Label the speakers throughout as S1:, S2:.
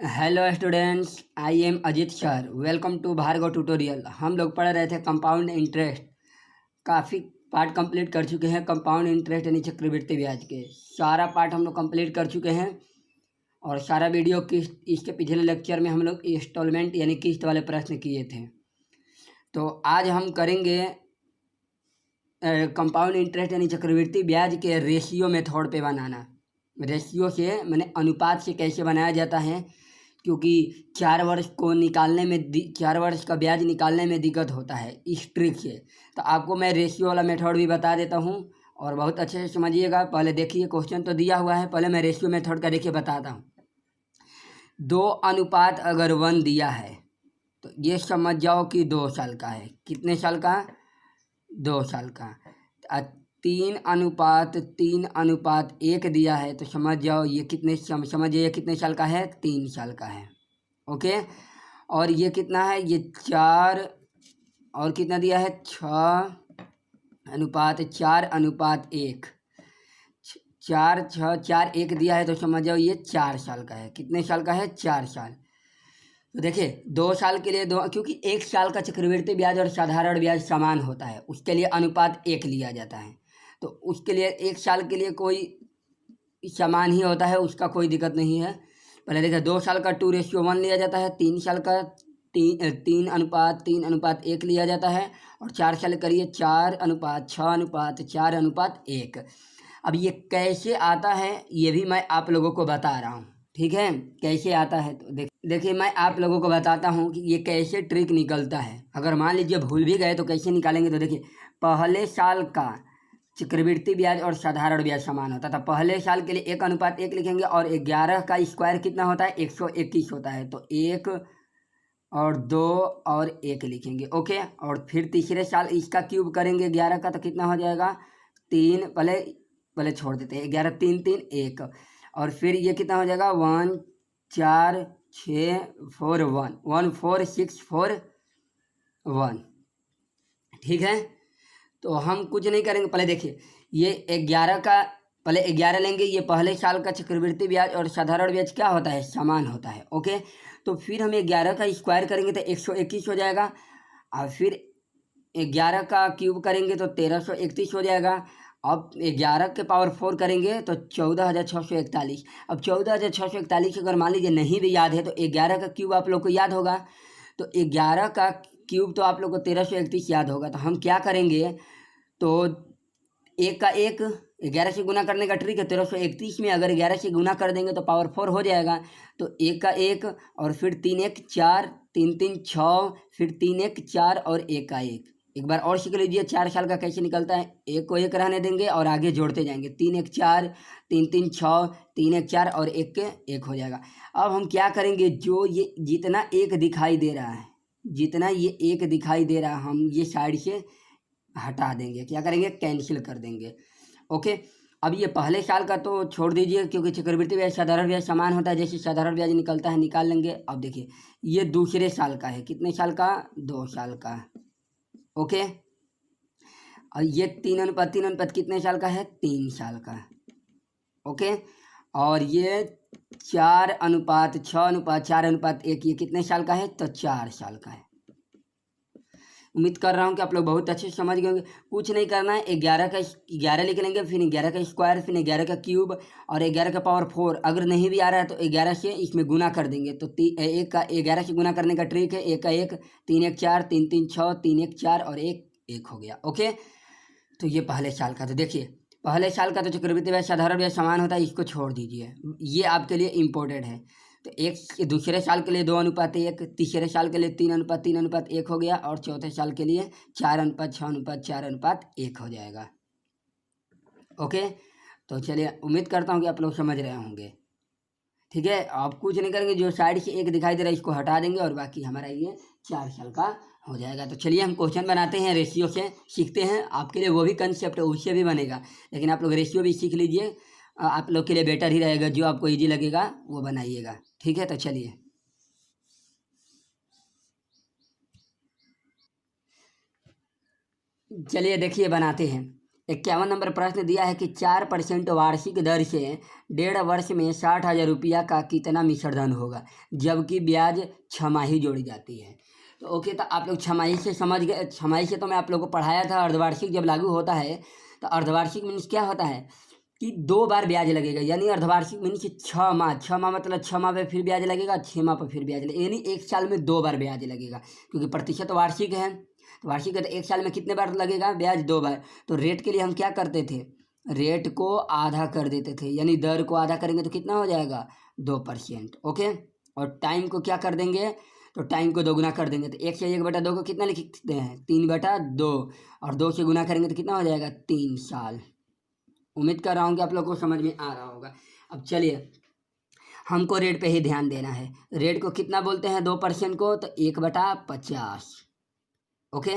S1: Hello students, I am Ajit sir. Welcome to Bhargav tutorial. हम लोग पढ़ रहे थे कंपाउंड इंटरेस्ट। काफ़ी पार्ट कंप्लीट कर चुके हैं कंपाउंड इंटरेस्ट यानी चक्रवृद्धि ब्याज के। सारा पार्ट हम लोग कंप्लीट कर चुके हैं और सारा वीडियो किस्त इसके पिछले लेक्चर में हम लोग इंस्टॉलमेंट यानी किस्त वाले प्रश्न किए थे। तो आज हम करेंगे कंपाउंड इंटरेस्ट यानी चक्रवृद्धि ब्याज के रेशियो मेथड पे बनाना। रेशियो से मैंने अनुपात से कैसे बनाया जाता है, क्योंकि 4 वर्ष को निकालने में 4 वर्ष का ब्याज निकालने में दिक्कत होता है इस ट्रिक से। तो आपको मैं रेशियो वाला मेथड भी बता देता हूँ और बहुत अच्छे से समझिएगा। पहले देखिए, क्वेश्चन तो दिया हुआ है, पहले मैं रेशियो मेथड का देखिए बताता हूँ। 2 अनुपात अगर 1 दिया है तो ये समझ जाओ कि 2 साल का है। कितने साल का? 2 साल का। 3:1 दिया है तो समझ जाओ ये समझिए कितने साल का है? 3 साल का है। ओके। और ये कितना है? ये 4 और कितना दिया है? 6:4:1। 4:6:4:1 दिया है तो समझ जाओ ये 4 साल का है। कितने साल का है? 4 साल। तो देखिए 2 साल के लिए क्योंकि 1 साल का चक्रवृद्धि ब्याज और साधारण ब्याज समान होता है, उसके लिए अनुपात 1 लिया जाता है। तो उसके लिए 1 साल के लिए कोई समान ही होता है, उसका कोई दिक्कत नहीं है। पहले देखिए 2 साल का 2:1 लिया जाता है, 3 साल का 3:1 लिया जाता है और 4 साल करिए 4:6:4:1। अब ये कैसे आता है ये भी मैं आप लोगों को बता रहा हूँ, ठीक है? कैसे आता है तो देखिए मैं आप लोगों को बताता हूँ कि ये कैसे ट्रिक निकलता है। अगर मान लीजिए भूल भी गए तो कैसे निकालेंगे, तो देखिए पहले साल का चक्रवृद्धि ब्याज और साधारण ब्याज समान होता था। पहले साल के लिए 1:1 लिखेंगे और 11 का स्क्वायर कितना होता है? 121 होता है। तो 1 और 2 और 1 लिखेंगे। ओके। और फिर तीसरे साल इसका क्यूब करेंगे 11 का तो कितना हो जाएगा? 3। पहले छोड़ देते हैं, 11 3 3 1। और फिर ये कितना हो जाएगा? 1 4 6 4 1 1 4 6 4 1। ठीक है। तो हम कुछ नहीं करेंगे। पहले देखिए ये 11 का, पहले 11 लेंगे। ये पहले साल का चक्रवृद्धि ब्याज और साधारण ब्याज क्या होता है? समान होता है। ओके। तो फिर हम 11 का स्क्वायर करेंगे तो 121 हो जाएगा और फिर 11 का क्यूब करेंगे तो 1331 हो जाएगा। अब 11 के पावर 4 करेंगे तो 14,641। अब 14,641 अगर मान लीजिए नहीं भी याद है तो 11 का क्यूब आप लोग को याद होगा। तो 11 का क्यूब तो आप लोग को 1331 याद होगा। तो हम क्या करेंगे, तो 1 का 1 11 से गुना करने का ट्रिक है। 1331 में अगर 11 से गुना कर देंगे तो पावर 4 हो जाएगा। तो 1 का 1 और फिर 3 1 4 3 3 6 फिर 3 1 4 और 1 का 1। एक बार और सीख लीजिए 4 साल का कैसे निकलता है। 1 को 1 रहने देंगे और आगे जोड़ते जाएंगे। 3 1 4 3 3 6 3 1 4 और 1 के 1 हो जाएगा। अब हम क्या करेंगे, जो ये जितना 1 दिखाई दे रहा है, जितना ये 1 दिखाई दे रहा है, हम ये साइड से हटा देंगे। क्या करेंगे? कैंसिल कर देंगे। ओके। अब ये पहले साल का तो छोड़ दीजिए, क्योंकि चक्रवृद्धि ब्याज साधारण ब्याज समान होता है। जैसे साधारण ब्याज निकलता है निकाल लेंगे। अब देखिए ये दूसरे साल का है। कितने साल का? 2 साल का। ओके। और ये 3:3 कितने साल का है? 3 साल का। ओके। और ये 4:6:4:1 ये कितने साल का है? तो 4 साल का है। उम्मीद कर रहा हूँ कि आप लोग बहुत अच्छे से समझ गए होंगे। कुछ नहीं करना है, 11 का 11 लिख लेंगे, फिर 11 का स्क्वायर, फिर 11 का क्यूब और 11 का पावर 4। अगर नहीं भी आ रहा है तो 11 से इसमें गुना कर देंगे। तो 1 का 11 से गुना करने का ट्रिक है। 1 का 1 3 1 4 3 3 6 3 1 4 और 1 1 हो गया। ओके। तो ये पहले साल का। तो देखिए पहले साल का तो चक्रवृद्धि ब्याज साधारण ब्याज समान होता है, इसको छोड़ दीजिए, ये आपके लिए इम्पोर्टेंट है। तो एक दूसरे साल के लिए 2:1, तीसरे साल के लिए 3:3:1 हो गया और चौथे साल के लिए 4:6:4:1 हो जाएगा। ओके। तो चलिए उम्मीद करता हूँ कि आप लोग समझ रहे होंगे। ठीक है। आप कुछ नहीं करेंगे, जो साइड से 1 दिखाई दे रहा है इसको हटा देंगे और बाकी हमारा ये 4 साल का हो जाएगा। तो चलिए हम क्वेश्चन बनाते हैं, रेशियो से सीखते हैं। आपके लिए वो भी कंसेप्ट है, उससे भी बनेगा, लेकिन आप लोग रेशियो भी सीख लीजिए। आप लोग के लिए बेटर ही रहेगा। जो आपको इजी लगेगा वो बनाइएगा। ठीक है। तो चलिए देखिए बनाते हैं। 51 नंबर प्रश्न दिया है कि 4% वार्षिक दर से 1.5 वर्ष में 60,000 रुपया का कितना मिश्र धन होगा, जबकि ब्याज छमाही जोड़ी जाती है। तो ओके, तो आप लोग छमाही से समझ गए। छमाही से तो मैं आप लोगों को पढ़ाया था। अर्धवार्षिक जब लागू होता है तो अर्धवार्षिक मीन्स क्या होता है कि 2 बार ब्याज लगेगा, यानी अर्धवार्षिक मीन्स 6 माह। 6 माह मतलब 6 माह पे फिर ब्याज लगेगा, 6 माह पर फिर ब्याज लगेगा, यानी 1 साल में 2 बार ब्याज लगेगा, क्योंकि प्रतिशत वार्षिक है। तो वार्षिक है तो 1 साल में कितने बार लगेगा ब्याज? 2 बार। तो रेट के लिए हम क्या करते थे, रेट को आधा कर देते थे, यानी दर को आधा करेंगे तो कितना हो जाएगा? 2%। ओके, और टाइम को क्या कर देंगे, तो टाइम को दोगुना कर देंगे। तो 1 से 1/2 को कितना लिखते हैं? 3/2, और 2 से गुना करेंगे तो कितना हो जाएगा? 3 साल। उम्मीद कर रहा हूँ कि आप लोग को समझ में आ रहा होगा। अब चलिए, हमको रेट पे ही ध्यान देना है। रेट को कितना बोलते हैं 2% को? तो 1/50। ओके,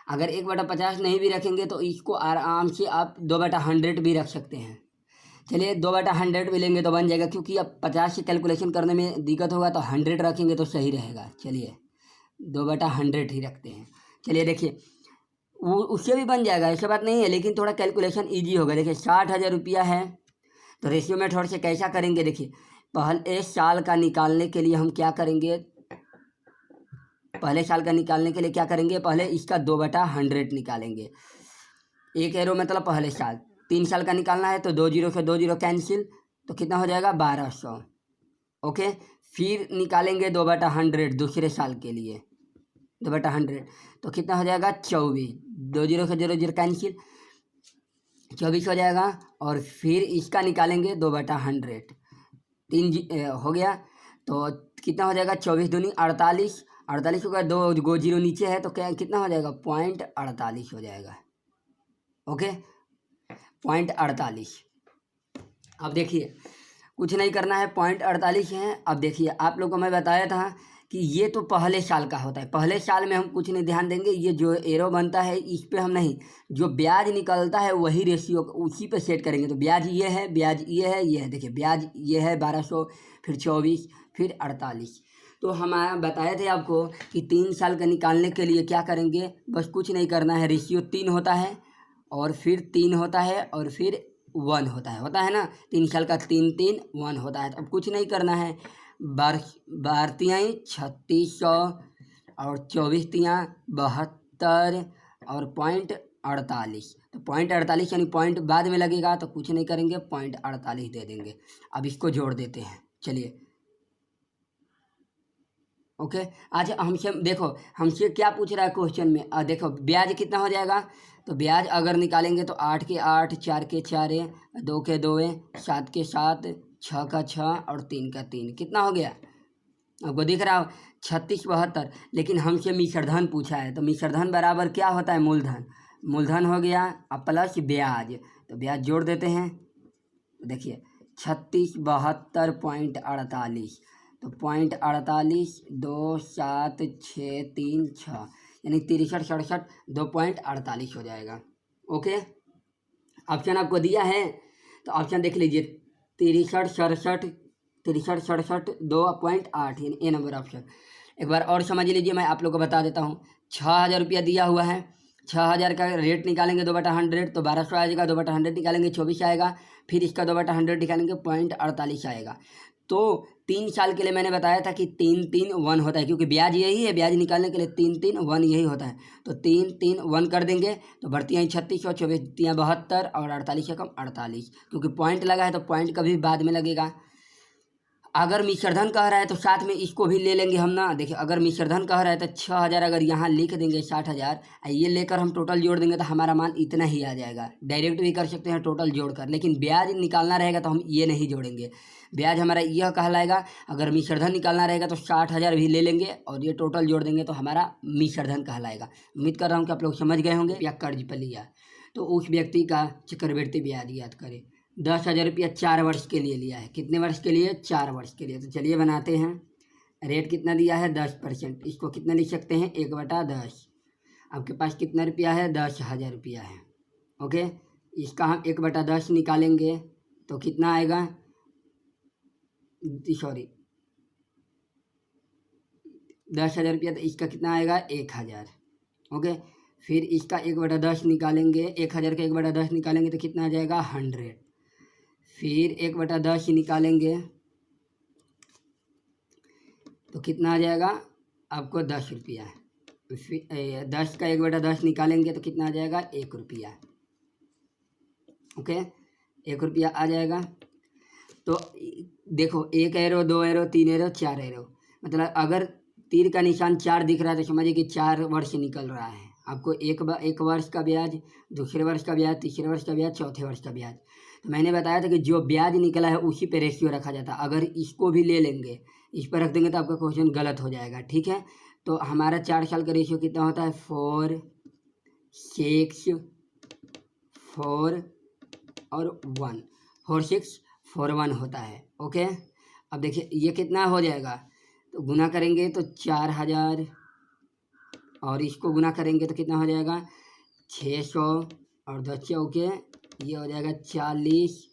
S1: अगर 1/50 नहीं भी रखेंगे तो इसको आराम से आप 2/100 भी रख सकते हैं। चलिए 2/100 भी लेंगे तो बन जाएगा, क्योंकि अब 50 से कैलकुलेशन करने में दिक्कत होगा, तो 100 रखेंगे तो सही रहेगा। चलिए 2/100 ही रखते हैं। चलिए देखिए, वो उससे भी बन जाएगा, ऐसा बात नहीं है, लेकिन थोड़ा कैलकुलेशन ईजी होगा। देखिए 60,000 रुपया है, तो रेशियो में थोड़ा सा कैसा करेंगे, देखिए पहले साल का निकालने के लिए हम क्या करेंगे, पहले साल का निकालने के लिए क्या करेंगे, पहले इसका 2/100 निकालेंगे। 1 एरो मतलब पहले साल। 3 साल का निकालना है तो 2 जीरो से 2 जीरो कैंसिल, तो कितना हो जाएगा? 1200। ओके, फिर निकालेंगे 2/100 दूसरे साल के लिए। 2/100 तो कितना हो जाएगा? 24। 2 जीरो से 0 जीरो कैंसिल, 24 हो जाएगा। और फिर इसका निकालेंगे 2/100, हो गया। तो कितना हो जाएगा? 24 दूनी 48। 48 होगा, 2 जीरो नीचे है तो क्या कितना हो जाएगा? 0.48 हो जाएगा। ओके, 0.48। अब देखिए कुछ नहीं करना है, 0.48 है। अब देखिए आप लोग को मैं बताया था कि ये तो पहले साल का होता है। पहले साल में हम कुछ नहीं ध्यान देंगे, ये जो एरो बनता है इस पे हम नहीं, जो ब्याज निकलता है वही रेशियो उसी पे सेट करेंगे। तो ब्याज ये है, ब्याज ये है, ये है। देखिए ब्याज ये है 1200, फिर 24, फिर 48। तो हम बताए थे आपको कि 3 साल का निकालने के लिए क्या करेंगे, बस कुछ नहीं करना है। रेशियो 3 होता है, और फिर 3 होता है, और फिर 1 होता है ना। 3 साल का 3 3 1 होता है। तो अब कुछ नहीं करना है, भारतीय 3600 और 24 तियाँ 72 और 0.48। तो 0.48 यानी पॉइंट बाद में लगेगा, तो कुछ नहीं करेंगे, 0.48 दे देंगे। अब इसको जोड़ देते हैं। चलिए ओके, अच्छा हमसे देखो, हमसे क्या पूछ रहा है क्वेश्चन में, देखो ब्याज कितना हो जाएगा। तो ब्याज अगर निकालेंगे तो 8 के 8, 4 के 4, 2 के 2, 7 के 7, 6 का 6 और 3 का 3, कितना हो गया आपको दिख रहा हो? 36 72। लेकिन हमसे मिश्रधन पूछा है, तो मिश्रधन बराबर क्या होता है? मूलधन। मूलधन हो गया अब प्लस ब्याज, तो ब्याज जोड़ देते हैं। तो देखिए 36 72.48, तो 0.48, 2 7 6 3 6, यानी 63 67 2.48 हो जाएगा। ओके, ऑप्शन आपको दिया है, तो ऑप्शन देख लीजिए, 63 67 2.8, यानी ए नंबर ऑप्शन। एक बार और समझ लीजिए, मैं आप लोग को बता देता हूँ। 6,000 रुपया दिया हुआ है, 6,000 का रेट निकालेंगे 2/100, तो 1200 आ जाएगा। 2/100 निकालेंगे 24 आएगा, फिर इसका 2/100 निकालेंगे 0.48 आएगा। तो 3 साल के लिए मैंने बताया था कि 3 3 1 होता है, क्योंकि ब्याज यही है, ब्याज निकालने के लिए 3 3 1 यही होता है। तो 3 3 1 कर देंगे, तो बढ़ती हैं 36 और 24 72 और 48 से कम 48, क्योंकि पॉइंट लगा है तो पॉइंट कभी बाद में लगेगा। अगर मिश्रधन कह रहा है तो साथ में इसको भी ले लेंगे हम ना। देखिए अगर मिश्रधन कह रहा है तो 6,000 अगर यहाँ लिख देंगे, 60,000 ये लेकर हम टोटल जोड़ देंगे तो हमारा मान इतना ही आ जाएगा। डायरेक्ट भी कर सकते हैं टोटल जोड़कर, लेकिन ब्याज निकालना रहेगा तो हम ये नहीं जोड़ेंगे। ब्याज हमारा यह कहलाएगा। अगर मिश्रधन निकालना रहेगा तो 60,000 भी ले लेंगे और ये टोटल जोड़ देंगे तो हमारा मिश्रधन कहलाएगा। उम्मीद कर रहा हूँ कि आप लोग समझ गए होंगे। या कर्ज पर लिया तो उस व्यक्ति का चक्रवृद्धि ब्याज याद करें। 10,000 रुपया 4 वर्ष के लिए लिया है। कितने वर्ष के लिए? 4 वर्ष के लिए। तो चलिए बनाते हैं। रेट कितना दिया है? 10%। इसको कितना लिख सकते हैं? 1/10। आपके पास कितना रुपया है? 10,000 रुपया है। ओके, इसका हम 1/10 निकालेंगे तो कितना आएगा? सॉरी, 10,000 रुपया, तो इसका कितना आएगा? 1,000। ओके, फिर इसका 1/10 निकालेंगे, 1000 का 1/10 निकालेंगे तो कितना आ जाएगा 100। फिर 1/10 निकालेंगे तो कितना आ जाएगा आपको 10 रुपया। फिर 10 का 1/10 निकालेंगे तो कितना आ जाएगा 1 रुपया। ओके, 1 रुपया आ जाएगा। तो देखो 1 एरो, 2 एरो, 3 एरो, 4 एरो, मतलब अगर तीर का निशान 4 दिख रहा है तो समझिए कि 4 वर्ष निकल रहा है। आपको एक वर्ष का ब्याज, दूसरे वर्ष का ब्याज, तीसरे वर्ष का ब्याज, चौथे वर्ष का ब्याज। तो मैंने बताया था कि जो ब्याज निकला है उसी पे रेशियो रखा जाता है। अगर इसको भी ले लेंगे, इस पर रख देंगे तो आपका क्वेश्चन गलत हो जाएगा। ठीक है, तो हमारा 4 साल का रेशियो कितना होता है 4, 6, 4 और 1, 4, 6, 4, 1 होता है। ओके, अब देखिए ये कितना हो जाएगा, तो गुना करेंगे तो 4000 और इसको गुना करेंगे तो कितना हो जाएगा 600 और 10 चौके ये हो जाएगा 40।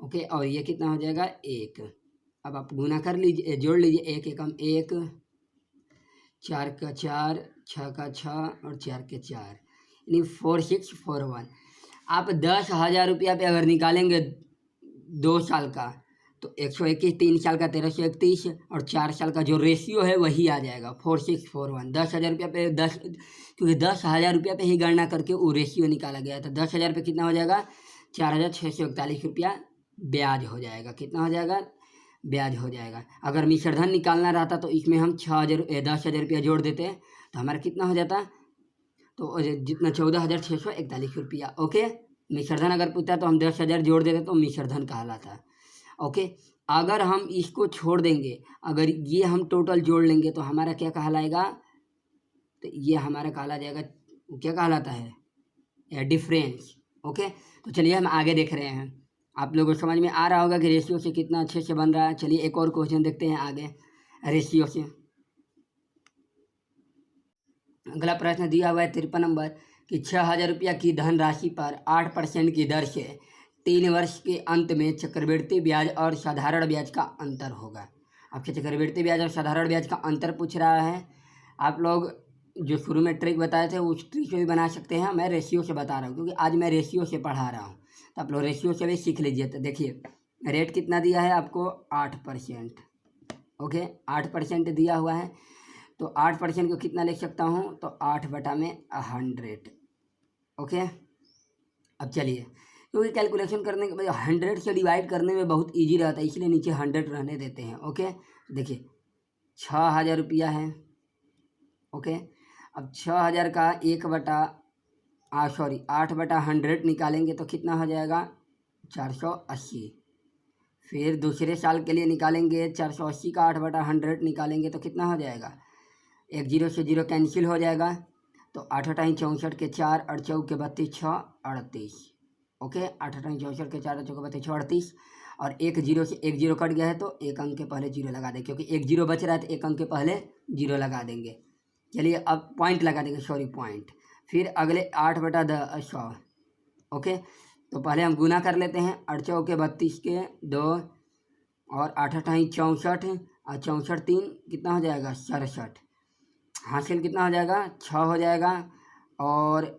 S1: ओके, और ये कितना हो जाएगा 1। अब आप गुना कर लीजिए, जोड़ लीजिए, 1 एकम 1, 4 का 4, 6 का 6 और 4 के 4, यानी 4641। आप 10,000 रुपया पे अगर निकालेंगे 2 साल का तो 121, 3 साल का 1331 और 4 साल का जो रेशियो है वही आ जाएगा 4641। 10,000 रुपया पे 10, क्योंकि 10,000 रुपया पे ही गणना करके वो रेशियो निकाला गया था। 10,000 पे कितना हो जाएगा 4,641 रुपया ब्याज हो जाएगा। कितना हो जाएगा ब्याज हो जाएगा। अगर मिश्रधन निकालना रहता तो इसमें हम 10,000 रुपया जोड़ देते तो हमारा कितना हो जाता, तो जितना 14,641 रुपया। ओके, मिश्रधन अगर पूछता तो हम 10,000 जोड़ देते तो मिश्रधन कहलाता। ओके, अगर हम इसको छोड़ देंगे, अगर ये हम टोटल जोड़ लेंगे तो हमारा क्या कहलाएगा, तो ये हमारा कहला जाएगा, क्या कहलाता है डिफरेंस। ओके, तो चलिए हम आगे देख रहे हैं। आप लोगों को समझ में आ रहा होगा कि रेशियो से कितना अच्छे से बन रहा है। चलिए एक और क्वेश्चन देखते हैं आगे रेशियो से। अगला प्रश्न दिया हुआ है 53 नंबर कि 6,000 रुपया की धनराशि पर 8% की दर से 3 वर्ष के अंत में चक्रवृद्धि ब्याज और साधारण ब्याज का अंतर होगा। आपसे चक्रवृद्धि ब्याज और साधारण ब्याज का अंतर पूछ रहा है। आप लोग जो शुरू में ट्रिक बताए थे उस ट्रिक से भी बना सकते हैं। मैं रेशियो से बता रहा हूँ क्योंकि आज मैं रेशियो से पढ़ा रहा हूँ, तो आप लोग रेशियो से भी सीख लीजिए। तो देखिए रेट कितना दिया है आपको 8%। ओके, 8% दिया हुआ है, तो 8% को कितना लिख सकता हूँ, तो 8/100। ओके, अब चलिए, क्योंकि कैलकुलेशन करने के बाद 100 से डिवाइड करने में बहुत इजी रहता है इसलिए नीचे 100 रहने देते हैं। ओके, देखिए 6,000 रुपया है। ओके, अब 6,000 का 8/100 निकालेंगे तो कितना हो जाएगा 480। फिर दूसरे साल के लिए निकालेंगे 480 का 8/100 निकालेंगे तो कितना हो जाएगा, 1 0 से 0 कैंसिल हो जाएगा, तो 8 8 64 के 4 और 4 के 32 6 38। ओके, 8 8 64 के 4 और 4 के 32 6 38 और 1 0 से 1 0 कट गया है तो 1 अंक के पहले 0 लगा दें, क्योंकि 1 0 बच रहा है तो 1 अंक के पहले 0 लगा देंगे। चलिए अब पॉइंट लगा देंगे, सॉरी पॉइंट। फिर अगले 8/100। ओके, तो पहले हम गुना कर लेते हैं, 8 4 के 32 के 2 और 8 8 64 और 64 3 कितना हो जाएगा 67। हासिल कितना हो जाएगा 6 हो जाएगा, और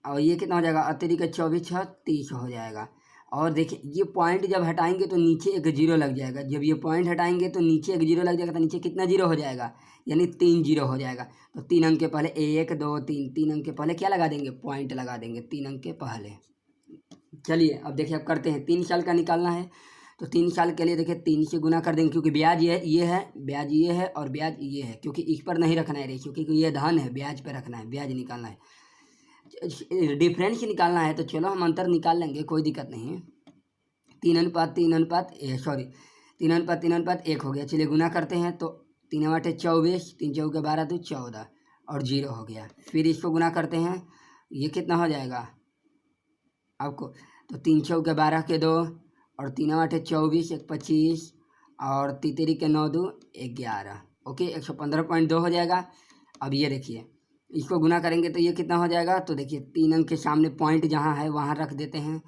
S1: ये कितना हो जाएगा अतिरिक्त 24 6 30 हो जाएगा। और देखिए ये पॉइंट जब हटाएंगे तो नीचे 1 0 लग जाएगा। जब ये पॉइंट हटाएंगे तो नीचे 1 0 लग जाएगा, तो नीचे कितना 0 हो जाएगा, यानी 3 0 हो जाएगा। तो 3 अंक के पहले 1 2 3, 3 अंक के पहले क्या लगा देंगे, पॉइंट लगा देंगे 3 अंक के पहले। चलिए अब देखिए अब करते हैं, 3 साल का निकालना है तो 3 साल के लिए देखिए 3 से गुना कर देंगे, क्योंकि ब्याज ये है, ब्याज ये है और ब्याज ये है, क्योंकि इस पर नहीं रखना है रेशियो, क्योंकि ये धन है, ब्याज पर रखना है, ब्याज निकालना है, डिफरेंस निकालना है। तो चलो हम अंतर निकाल लेंगे, कोई दिक्कत नहीं है। 3:1 हो गया। चलिए गुना करते हैं, तो 3 8 24, 3 4 के 12 तो 14 और 0 हो गया। फिर इसको गुना करते हैं, ये कितना हो जाएगा आपको, तो 3 4 के 12 के 2 और 3 8 24 1 25 और 3 के 9 2 11। ओके, 115.2 हो जाएगा। अब ये देखिए इसको गुना करेंगे तो ये कितना हो जाएगा, तो देखिए 3 अंक के सामने पॉइंट जहाँ है वहाँ रख देते हैं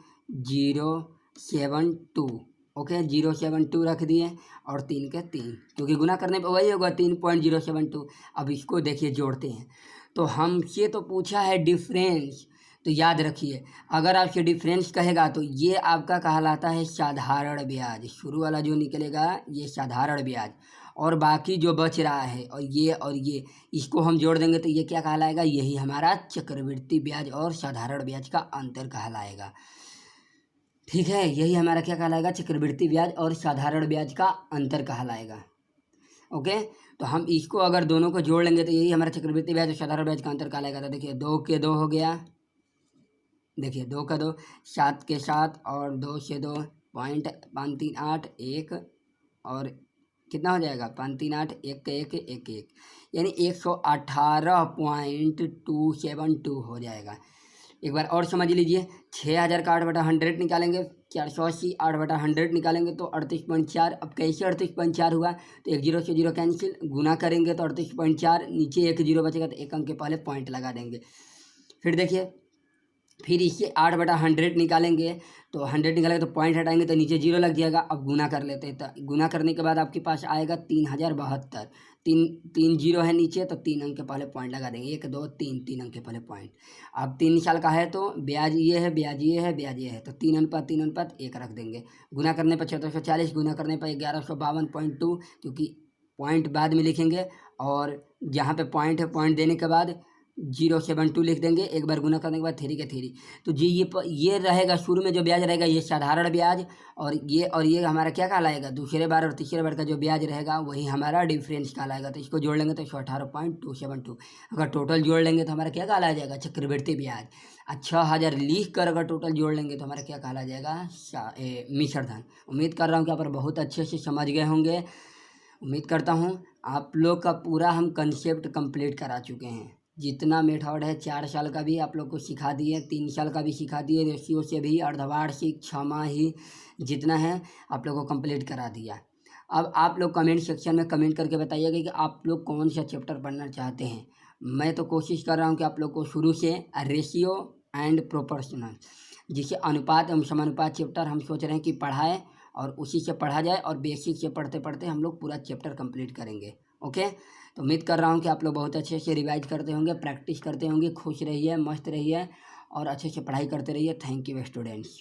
S1: 072। ओके, 072 रख दिए और 3 के 3, क्योंकि गुना करने पर वही होगा 3.072। अब इसको देखिए जोड़ते हैं, तो हमसे तो पूछा है डिफरेंस, तो याद रखिए अगर आपसे डिफरेंस कहेगा तो ये आपका कहलाता है साधारण ब्याज। शुरू वाला जो निकलेगा ये साधारण ब्याज, और बाकी जो बच रहा है और ये इसको हम जोड़ देंगे तो ये क्या कहलाएगा, यही हमारा चक्रवृद्धि ब्याज और साधारण ब्याज का अंतर कहलाएगा। ठीक है, यही हमारा क्या कहलाएगा, चक्रवृद्धि ब्याज और साधारण ब्याज का अंतर कहलाएगा। ओके, तो हम इसको अगर दोनों को जोड़ लेंगे तो यही हमारा चक्रवृद्धि ब्याज और साधारण ब्याज का अंतर कहलाएगा। तो देखिए 2 के 2 हो गया, देखिए 2 का 2, 7 के 7 और 2 से 2 पॉइंट 538 1, और कितना हो जाएगा 538 1 के 1 1 1, यानी 118.272 हो जाएगा। एक बार और समझ लीजिए, 6000 का 8/100 निकालेंगे, 480 8/100 निकालेंगे तो 38.4। अब कैसे 38.4 हुआ, तो एक जीरो से जीरो कैंसिल, गुना करेंगे तो 38.4, नीचे एक जीरो बचेगा तो एक अंक के पहले पॉइंट लगा देंगे। फिर देखिए, फिर इससे 8/100 निकालेंगे, तो 100 निकालेंगे तो पॉइंट हटाएंगे तो नीचे जीरो लग जाएगा। अब गुना कर लेते हैं, तो गुना करने के बाद आपके पास आएगा 3072, तीन जीरो है नीचे तो 3 अंक के पहले पॉइंट लगा देंगे, 1 2 3, 3 अंक के पहले पॉइंट। अब 3 साल का है तो ब्याज ये है, ब्याज ये है, ब्याज ये है, तो 3:1 रख देंगे। गुना करने पर 1440, गुना करने पर 1152.2, क्योंकि पॉइंट बाद में लिखेंगे, और जहाँ पे पॉइंट है पॉइंट देने के बाद 072 लिख देंगे। एक बार गुना करने के बाद 3 के 3। तो जी ये रहेगा शुरू में जो ब्याज रहेगा ये साधारण ब्याज, और ये हमारा क्या कहलाएगा, दूसरे बार और तीसरे बार का जो ब्याज रहेगा वही हमारा डिफरेंस कहलाएगा। तो इसको जोड़ लेंगे तो 118.272। अगर टोटल जोड़ लेंगे तो हमारा क्या कहला जाएगा, चक्रवृद्धि ब्याज। 6000 लिख कर अगर टोटल जोड़ लेंगे तो हमारा क्या कहला जाएगा, मिश्र धन। उम्मीद कर रहा हूँ कि आप बहुत अच्छे से समझ गए होंगे। उम्मीद करता हूँ आप लोग का पूरा हम कंसेप्ट कंप्लीट करा चुके हैं। जितना मेथड है 4 साल का भी आप लोग को सिखा दिए, 3 साल का भी सिखा दिए, रेशियो से भी, अर्धवार्षिक, छमाही, जितना है आप लोग को कंप्लीट करा दिया। अब आप लोग कमेंट सेक्शन में कमेंट करके बताइएगा कि आप लोग कौन सा चैप्टर पढ़ना चाहते हैं। मैं तो कोशिश कर रहा हूँ कि आप लोग को शुरू से रेशियो एंड प्रोपोर्शनल, जिसे अनुपात एवं समानुपात चैप्टर हम सोच रहे हैं कि पढ़ाएं, और उसी से पढ़ा जाए, और बेसिक से पढ़ते पढ़ते हम लोग पूरा चैप्टर कंप्लीट करेंगे। ओके, तो उम्मीद कर रहा हूँ कि आप लोग बहुत अच्छे से रिवाइज करते होंगे, प्रैक्टिस करते होंगे। खुश रहिए, मस्त रहिए और अच्छे से पढ़ाई करते रहिए। Thank you students.